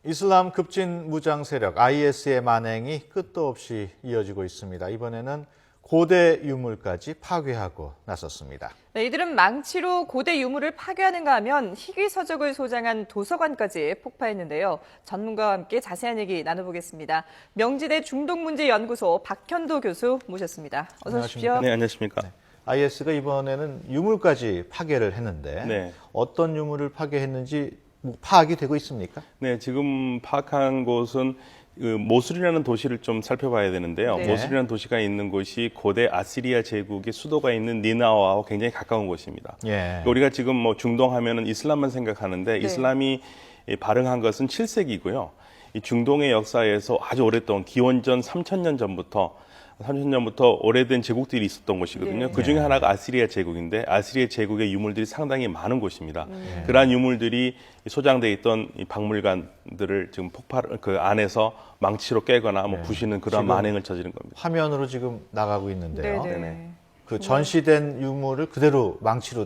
이슬람 급진 무장 세력 IS의 만행이 끝도 없이 이어지고 있습니다. 이번에는 고대 유물까지 파괴하고 나섰습니다. 네, 이들은 망치로 고대 유물을 파괴하는가 하면 희귀 서적을 소장한 도서관까지 폭파했는데요. 전문가와 함께 자세한 얘기 나눠보겠습니다. 명지대 중동문제연구소 박현도 교수 모셨습니다. 어서 오십시오. 네, 안녕하십니까. 네. IS가 이번에는 유물까지 파괴를 했는데 네. 어떤 유물을 파괴했는지 파악이 되고 있습니까? 네, 지금 파악한 곳은 모술이라는 도시를 좀 살펴봐야 되는데요. 네. 모술이라는 도시가 있는 곳이 고대 아시리아 제국의 수도가 있는 니나와와 굉장히 가까운 곳입니다. 예. 우리가 지금 뭐 중동 하면은 이슬람만 생각하는데 네. 이슬람이 발흥한 것은 7세기고요. 이 중동의 역사에서 아주 오랫동안 기원전 3000년 전부터 오래된 제국들이 있었던 곳이거든요. 네. 그 중에 하나가 아시리아 제국인데 아시리아 제국의 유물들이 상당히 많은 곳입니다. 그러한 유물들이 소장되어 있던 이 박물관들을 지금 그 안에서 망치로 깨거나 뭐 부시는 그러한 지금 만행을 저지른 겁니다. 화면으로 지금 나가고 있는데요. 네네. 그 전시된 유물을 그대로 망치로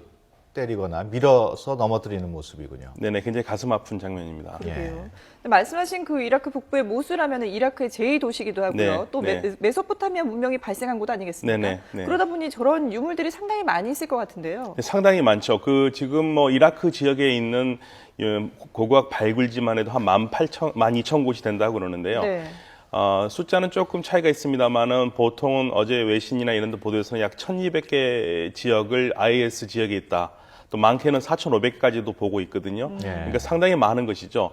때리거나 밀어서 넘어뜨리는 모습이군요. 네네, 굉장히 가슴 아픈 장면입니다. 그러게요. 말씀하신 그 이라크 북부의 모술하면 이라크의 제2도시기도 하고요. 네, 또 네. 메소포타미아 문명이 발생한 곳 아니겠습니까? 네네, 네. 그러다 보니 저런 유물들이 상당히 많이 있을 것 같은데요. 네, 상당히 많죠. 지금 뭐 이라크 지역에 있는 고고학 발굴지만 해도 한 12,000곳이 된다고 그러는데요. 네. 숫자는 조금 차이가 있습니다만은 보통은 어제 외신이나 이런 데 보도에서는 약 1,200개 지역을 IS 지역에 있다. 또 많게는 4,500까지도 보고 있거든요. 그러니까 상당히 많은 것이죠.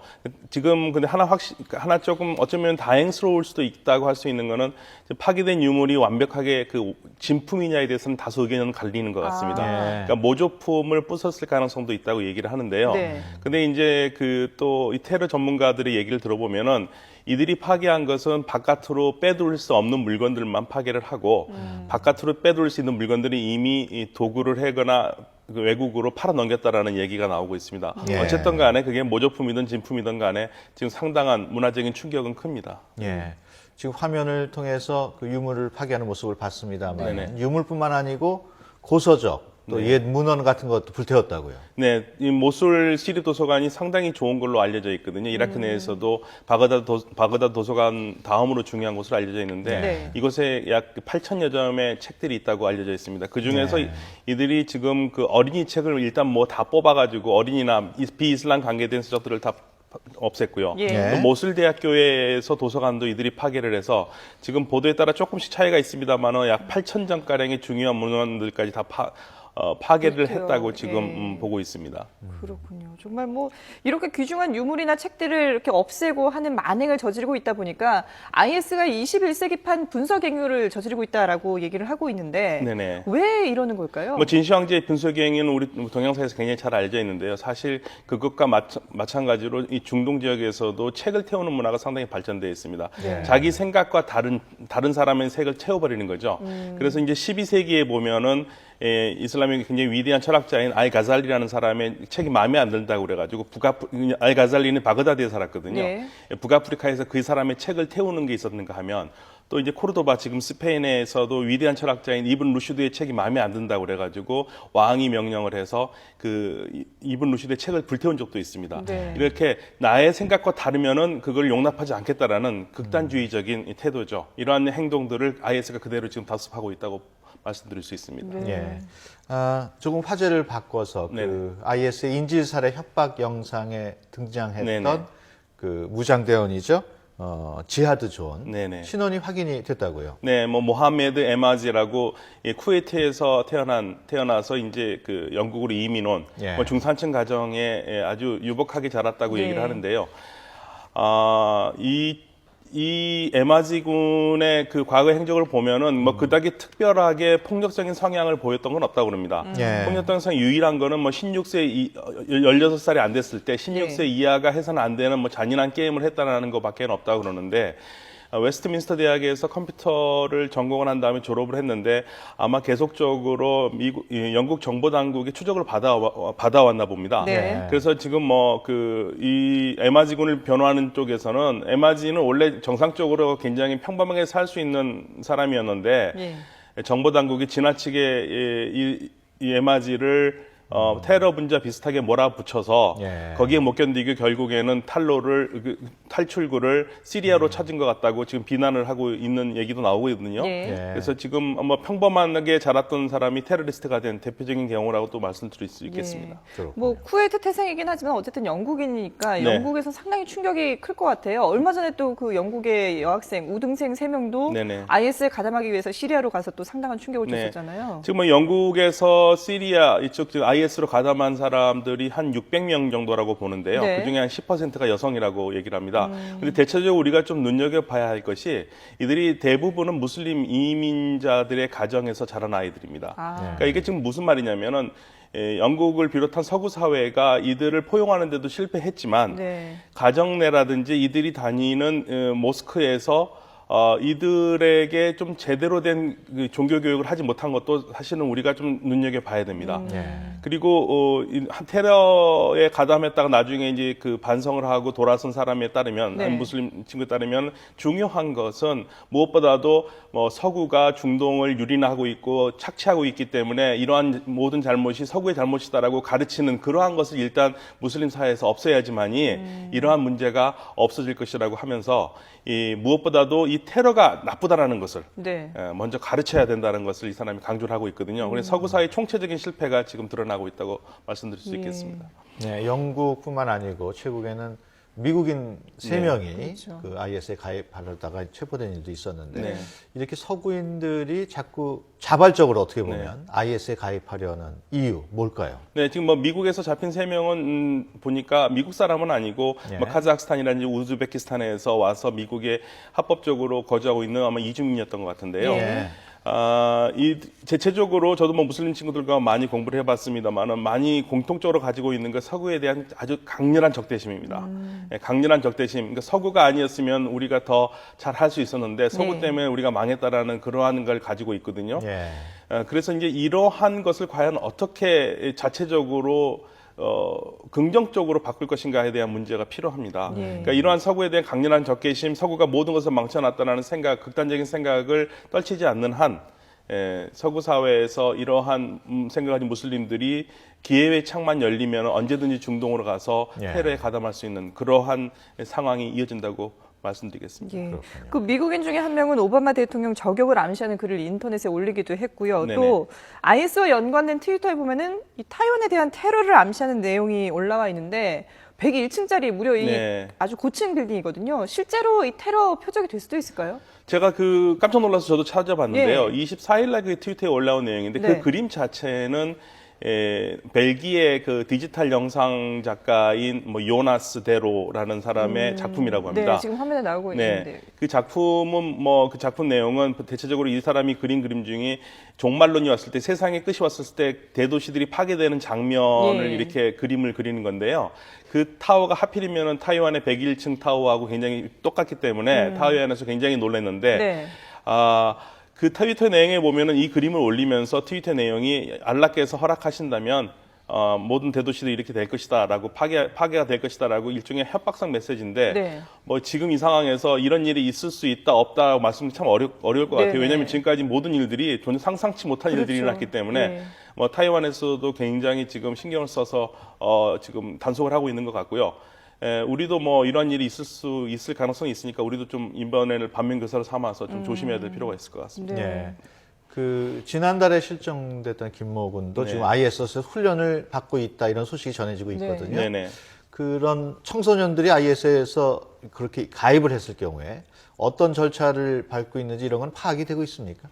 지금 근데 하나 조금 어쩌면 다행스러울 수도 있다고 할 수 있는 거는 파괴된 유물이 완벽하게 그 진품이냐에 대해서는 다소 의견은 갈리는 것 같습니다. 그러니까 모조품을 부쉈을 가능성도 있다고 얘기를 하는데요. 네. 근데 이제 또 이 테러 전문가들의 얘기를 들어보면은 이들이 파괴한 것은 바깥으로 빼돌릴 수 없는 물건들만 파괴를 하고 바깥으로 빼돌릴 수 있는 물건들이 이미 이 도구를 해거나 그 외국으로 팔아 넘겼다라는 얘기가 나오고 있습니다. 예. 어쨌든 간에 그게 모조품이든 진품이든 간에 지금 상당한 문화적인 충격은 큽니다. 예. 지금 화면을 통해서 그 유물을 파괴하는 모습을 봤습니다만 네네. 유물뿐만 아니고 고서적 또 옛 문헌 같은 것도 불태웠다고요. 네, 이 모술 시리 도서관이 상당히 좋은 걸로 알려져 있거든요. 이라크 내에서도 바그다드 도서관 다음으로 중요한 곳으로 알려져 있는데 네. 이곳에 약 8,000여 점의 책들이 있다고 알려져 있습니다. 그 중에서 이들이 지금 그 어린이 책을 일단 뭐 다 뽑아가지고 어린이나 비이슬람 관계된 서적들을 다 없앴고요. 예. 또 모술대학교에서 도서관도 이들이 파괴를 해서 지금 보도에 따라 조금씩 차이가 있습니다만 약 8,000점 가량의 중요한 문헌들까지 다 파괴를 그렇대요. 했다고 지금 예. 보고 있습니다. 그렇군요. 정말 뭐 이렇게 귀중한 유물이나 책들을 이렇게 없애고 하는 만행을 저지르고 있다 보니까 IS가 21세기판 분석 행위를 저지르고 있다라고 얘기를 하고 있는데 네네. 왜 이러는 걸까요? 뭐 진시황제 분석 행위는 우리 동영상에서 굉장히 잘 알려져 있는데요. 사실 그것과 마찬가지로 이 중동 지역에서도 책을 태우는 문화가 상당히 발전되어 있습니다. 네. 자기 생각과 다른 사람의 색을 태워버리는 거죠. 그래서 이제 12세기에 보면은 이슬람의 굉장히 위대한 철학자인 알 가잘리라는 사람의 책이 마음에 안 든다고 그래가지고 알 가잘리는 바그다드에 살았거든요. 네. 북아프리카에서 그 사람의 책을 태우는 게 있었는가 하면 또 이제 코르도바 지금 스페인에서도 위대한 철학자인 이븐 루슈드의 책이 마음에 안 든다고 그래가지고 왕이 명령을 해서 그 이븐 루슈드의 책을 불태운 적도 있습니다. 네. 이렇게 나의 생각과 다르면은 그걸 용납하지 않겠다라는 극단주의적인 태도죠. 이러한 행동들을 IS가 그대로 지금 답습하고 있다고 말씀드릴 수 있습니다. 네. 예. 조금 화제를 바꿔서 네네. 그 IS의 인질살해 협박 영상에 등장했던 네네. 그 무장대원이죠. 지하드 존 네네. 신원이 확인이 됐다고요. 네, 뭐 모하메드 에마지라고 쿠웨이트에서 태어나서 이제 그 영국으로 이민 온 예. 뭐 중산층 가정에 아주 유복하게 자랐다고 네. 얘기를 하는데요. 이 에마지 군의 그 과거 행적을 보면은 뭐 그닥이 특별하게 폭력적인 성향을 보였던 건 없다고 그럽니다. 예. 폭력적인 성향 유일한 거는 뭐 16살이 안 됐을 때 16세 예. 이하가 해서는 안 되는 뭐 잔인한 게임을 했다라는 것밖에 없다고 그러는데 웨스트민스터 대학에서 컴퓨터를 전공을 한 다음에 졸업을 했는데 아마 계속적으로 영국 정보 당국의 추적을 받아왔나 봅니다. 네. 그래서 지금 뭐 이 에마지군을 변호하는 쪽에서는 에마지는 원래 정상적으로 굉장히 평범하게 살 수 있는 사람이었는데 예. 정보 당국이 지나치게 이 에마지를 테러 분자 비슷하게 몰아붙여서 예. 거기에 못 견디고 결국에는 탈출구를 시리아로 찾은 것 같다고 지금 비난을 하고 있는 얘기도 나오고 있거든요. 예. 예. 그래서 지금 뭐 평범하게 자랐던 사람이 테러리스트가 된 대표적인 경우라고 또 말씀드릴 수 있겠습니다. 그렇군요. 뭐 쿠웨이트 태생이긴 하지만 어쨌든 영국이니까 네. 영국에서 상당히 충격이 클 것 같아요. 얼마 전에 또 그 영국의 여학생 우등생 3명도 네네. IS에 가담하기 위해서 시리아로 가서 또 상당한 충격을 네. 줬었잖아요. 지금 뭐 영국에서 시리아 이쪽 IS로 가담한 사람들이 한 600명 정도라고 보는데요. 네. 그중에 한 10%가 여성이라고 얘기를 합니다. 근데 대체적으로 우리가 좀 눈여겨봐야 할 것이 이들이 대부분은 무슬림 이민자들의 가정에서 자란 아이들입니다. 그러니까 이게 지금 무슨 말이냐면은 영국을 비롯한 서구 사회가 이들을 포용하는 데도 실패했지만 네. 가정 내라든지 이들이 다니는 모스크에서 이들에게 좀 제대로 된 그 종교 교육을 하지 못한 것도 사실은 우리가 좀 눈여겨봐야 됩니다. 예. 그리고 테러에 가담했다가 나중에 이제 그 반성을 하고 돌아선 사람에 따르면 네. 한 무슬림 친구에 따르면 중요한 것은 무엇보다도 뭐 서구가 중동을 유린하고 있고 착취하고 있기 때문에 이러한 모든 잘못이 서구의 잘못이다라고 가르치는 그러한 것을 일단 무슬림 사회에서 없애야지만이 이러한 문제가 없어질 것이라고 하면서 무엇보다도 이 테러가 나쁘다라는 것을 네. 먼저 가르쳐야 된다는 것을 이 사람이 강조를 하고 있거든요. 그래서 서구 사회의 총체적인 실패가 지금 드러나고 있다고 말씀드릴 수 있겠습니다. 네, 영국뿐만 아니고 최국에는 미국인 3명이 그렇죠. 그 IS에 가입하려다가 체포된 일도 있었는데 네. 이렇게 서구인들이 자꾸 자발적으로 어떻게 보면 IS에 가입하려는 이유 뭘까요? 네, 지금 뭐 미국에서 잡힌 3명은 보니까 미국 사람은 아니고 예. 뭐 카자흐스탄이라든지 우즈베키스탄에서 와서 미국에 합법적으로 거주하고 있는 아마 이주민이었던 것 같은데요. 예. 대체적으로 저도 뭐 무슬림 친구들과 많이 공부를 해봤습니다만은 많이 공통적으로 가지고 있는 것 서구에 대한 아주 강렬한 적대심입니다. 예, 강렬한 적대심. 그러니까 서구가 아니었으면 우리가 더 잘 할 수 있었는데 서구 네. 때문에 우리가 망했다라는 그러한 걸 가지고 있거든요. 예. 그래서 이제 이러한 것을 과연 어떻게 자체적으로 긍정적으로 바꿀 것인가에 대한 문제가 필요합니다. 예. 그러니까 이러한 서구에 대한 강렬한 적개심, 서구가 모든 것을 망쳐놨다는 생각, 극단적인 생각을 떨치지 않는 한 서구 사회에서 이러한 생각을 가진 무슬림들이 기회의 창만 열리면 언제든지 중동으로 가서 예. 테러에 가담할 수 있는 그러한 상황이 이어진다고 말씀드리겠습니다. 예. 그 미국인 중에 한 명은 오바마 대통령 저격을 암시하는 글을 인터넷에 올리기도 했고요. 네네. 또 IS와 연관된 트위터에 보면은 이 타이완에 대한 테러를 암시하는 내용이 올라와 있는데 101층짜리 무려 이 네. 아주 고층 빌딩이거든요. 실제로 이 테러 표적이 될 수도 있을까요? 제가 그 깜짝 놀라서 저도 찾아봤는데요. 예. 24일 날 그 트위터에 올라온 내용인데 네. 그 그림 자체는 벨기에 그 디지털 영상 작가인 뭐 요나스 데로라는 사람의 작품이라고 합니다. 네, 지금 화면에 나오고 있는데. 네, 그 작품은 뭐 그 작품 내용은 대체적으로 이 사람이 그린 그림 중에 종말론이 왔을 때 세상의 끝이 왔을 때 대도시들이 파괴되는 장면을 예. 이렇게 그림을 그리는 건데요. 그 타워가 하필이면은 타이완의 101층 타워하고 굉장히 똑같기 때문에 타이완에서 굉장히 놀랐는데 네. 그 트위터 내용에 보면은 이 그림을 올리면서 트위터 내용이 알라께서 허락하신다면 모든 대도시도 이렇게 될 것이다라고 파괴가 될 것이다라고 일종의 협박성 메시지인데 네. 뭐 지금 이 상황에서 이런 일이 있을 수 있다 없다 말씀 참 어려울 것 같아요. 네네. 왜냐하면 지금까지 모든 일들이 전혀 상상치 못한 그렇죠. 일들이 일어났기 때문에 네. 뭐 타이완에서도 굉장히 지금 신경을 써서 지금 단속을 하고 있는 것 같고요. 우리도 뭐 이런 일이 있을 가능성이 있으니까 우리도 좀 이번에는 반면교사를 삼아서 좀 조심해야 될 필요가 있을 것 같습니다. 네. 예. 그 지난달에 실종됐던 김모군도 네. 지금 IS에서 훈련을 받고 있다 이런 소식이 전해지고 있거든요. 네네. 그런 청소년들이 IS에서 그렇게 가입을 했을 경우에 어떤 절차를 밟고 있는지 이런 건 파악이 되고 있습니까?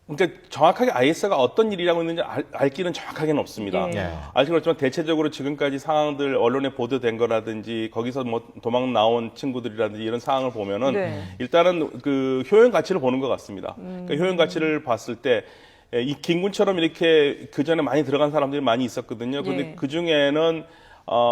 그러니까 정확하게 IS가 어떤 일이라고 있는지 알 길은 정확하게는 없습니다. 예. 예. 알지 그렇지만 대체적으로 지금까지 상황들 언론에 보도된 거라든지 거기서 뭐 도망 나온 친구들이라든지 이런 상황을 보면은 네. 일단은 그 효용 가치를 보는 것 같습니다. 그러니까 효용 가치를 봤을 때 이 김군처럼 이렇게 그 전에 많이 들어간 사람들이 많이 있었거든요. 근데 예. 그 중에는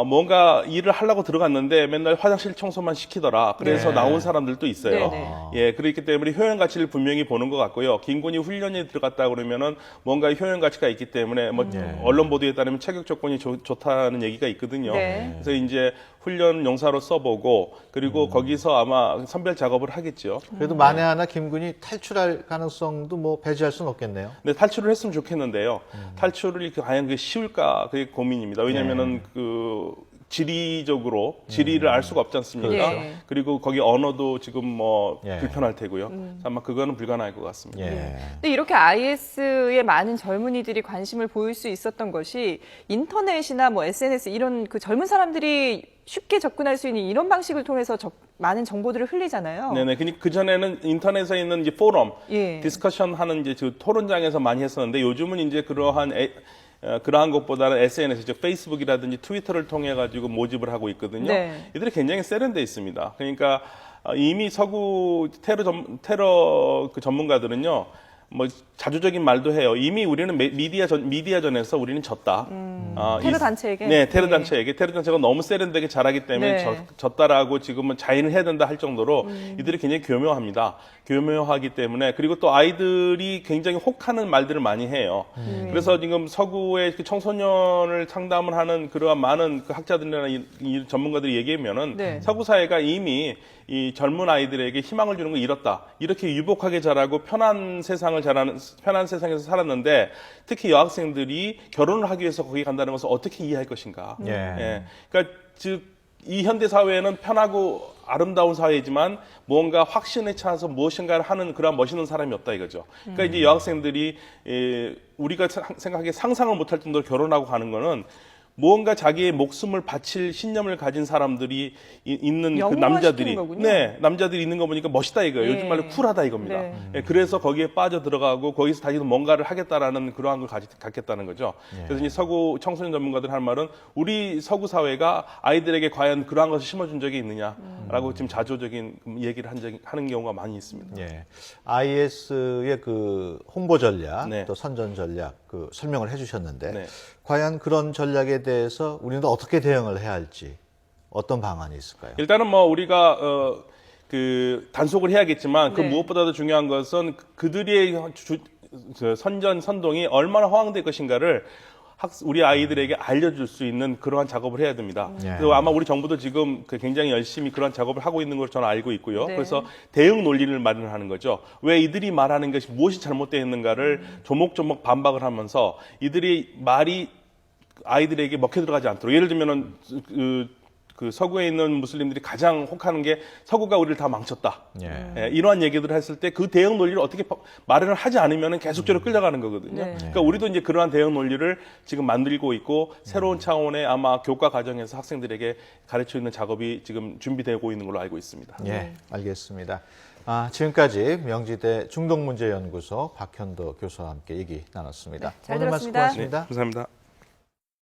뭔가 일을 하려고 들어갔는데 맨날 화장실 청소만 시키더라. 그래서 네. 나온 사람들도 있어요. 네네. 예, 그렇기 때문에 효용 가치를 분명히 보는 것 같고요. 김군이 훈련에 들어갔다 그러면은 뭔가 효용 가치가 있기 때문에 뭐 언론 보도에 따르면 체격 조건이 좋다는 얘기가 있거든요. 네. 그래서 이제 훈련 용사로 써보고 그리고 거기서 아마 선별 작업을 하겠죠. 그래도 만에 하나 김군이 탈출할 가능성도 뭐 배제할 수는 없겠네요. 근데 탈출을 했으면 좋겠는데요. 탈출을 이렇게 과연 그게 쉬울까 그게 고민입니다. 왜냐면은 그 지리를 알 수가 없지 않습니까? 그렇죠. 그리고 거기 언어도 지금 뭐 예. 불편할 테고요. 아마 그거는 불가능할 것 같습니다. 예. 근데 이렇게 IS에 많은 젊은이들이 관심을 보일 수 있었던 것이 인터넷이나 뭐 SNS 이런 그 젊은 사람들이 쉽게 접근할 수 있는 이런 방식을 통해서 많은 정보들을 흘리잖아요. 네네. 그 전에는 인터넷에 있는 이제 포럼, 예. 디스커션 하는 이제 그 토론장에서 많이 했었는데 요즘은 이제 그러한 것보다는 SNS, 즉 페이스북이라든지 트위터를 통해 가지고 모집을 하고 있거든요. 네. 이들이 굉장히 세련돼 있습니다. 그러니까 이미 서구 테러 그 전문가들은요. 뭐 자주적인 말도 해요. 이미 우리는 미디어전에서 우리는 졌다. 테러 단체에게? 네, 테러 단체에게. 테러 단체가 너무 세련되게 잘하기 때문에 네. 졌다라고 지금은 자인을 해야 된다 할 정도로 이들이 굉장히 교묘합니다. 교묘하기 때문에 그리고 또 아이들이 굉장히 혹하는 말들을 많이 해요. 그래서 지금 서구의 그 청소년을 상담을 하는 그러한 많은 그 학자들이나 이 전문가들이 얘기하면은 네. 서구 사회가 이미 이 젊은 아이들에게 희망을 주는 걸 잃었다. 이렇게 유복하게 자라고 편한 세상에서 살았는데 특히 여학생들이 결혼을 하기 위해서 거기 간다는 것을 어떻게 이해할 것인가. 예. 예. 그러니까 이 현대 사회는 편하고 아름다운 사회이지만 뭔가 확신에 차서 무엇인가를 하는 그런 멋있는 사람이 없다 이거죠. 그러니까 이제 여학생들이 우리가 생각하기에 상상을 못할 정도로 결혼하고 가는 거는 무언가 자기의 목숨을 바칠 신념을 가진 사람들이 있는 그 남자들이, 거군요. 네, 남자들이 있는 거 보니까 멋있다 이거예요. 예. 요즘 말로 쿨하다 이겁니다. 네. 예, 그래서 거기에 빠져 들어가고 거기서 자기도 뭔가를 하겠다라는 그러한 걸 갖겠다는 거죠. 그래서 이제 서구 청소년 전문가들 할 말은 우리 서구 사회가 아이들에게 과연 그러한 것을 심어준 적이 있느냐라고 지금 자조적인 얘기를 하는 경우가 많이 있습니다. 예. IS의 그 홍보 전략, 네. 또 선전 전략 그 설명을 해주셨는데 네. 과연 그런 전략에 대해서 우리는 어떻게 대응을 해야 할지 어떤 방안이 있을까요? 일단은 뭐 우리가 그 단속을 해야겠지만 그 네. 무엇보다도 중요한 것은 그들의 선동이 얼마나 허황될 것인가를 우리 아이들에게 알려줄 수 있는 그러한 작업을 해야 됩니다. 예. 그리고 아마 우리 정부도 지금 굉장히 열심히 그러한 작업을 하고 있는 걸 저는 알고 있고요. 네. 그래서 대응 논리를 마련하는 거죠. 왜 이들이 말하는 것이 무엇이 잘못되어 있는가를 조목조목 반박을 하면서 이들이 말이 아이들에게 먹혀 들어가지 않도록 예를 들면은 그 서구에 있는 무슬림들이 가장 혹하는 게 서구가 우리를 다 망쳤다. 예. 예, 이러한 얘기들을 했을 때 그 대응 논리를 어떻게 마련을 하지 않으면 계속적으로 끌려가는 거거든요. 네. 그러니까 우리도 이제 그러한 대응 논리를 지금 만들고 있고 새로운 차원의 아마 교과 과정에서 학생들에게 가르쳐 있는 작업이 지금 준비되고 있는 걸로 알고 있습니다. 예, 알겠습니다. 지금까지 명지대 중동문제연구소 박현도 교수와 함께 얘기 나눴습니다. 네, 잘 오늘 말씀 들었습니다. 고맙습니다. 감사합니다.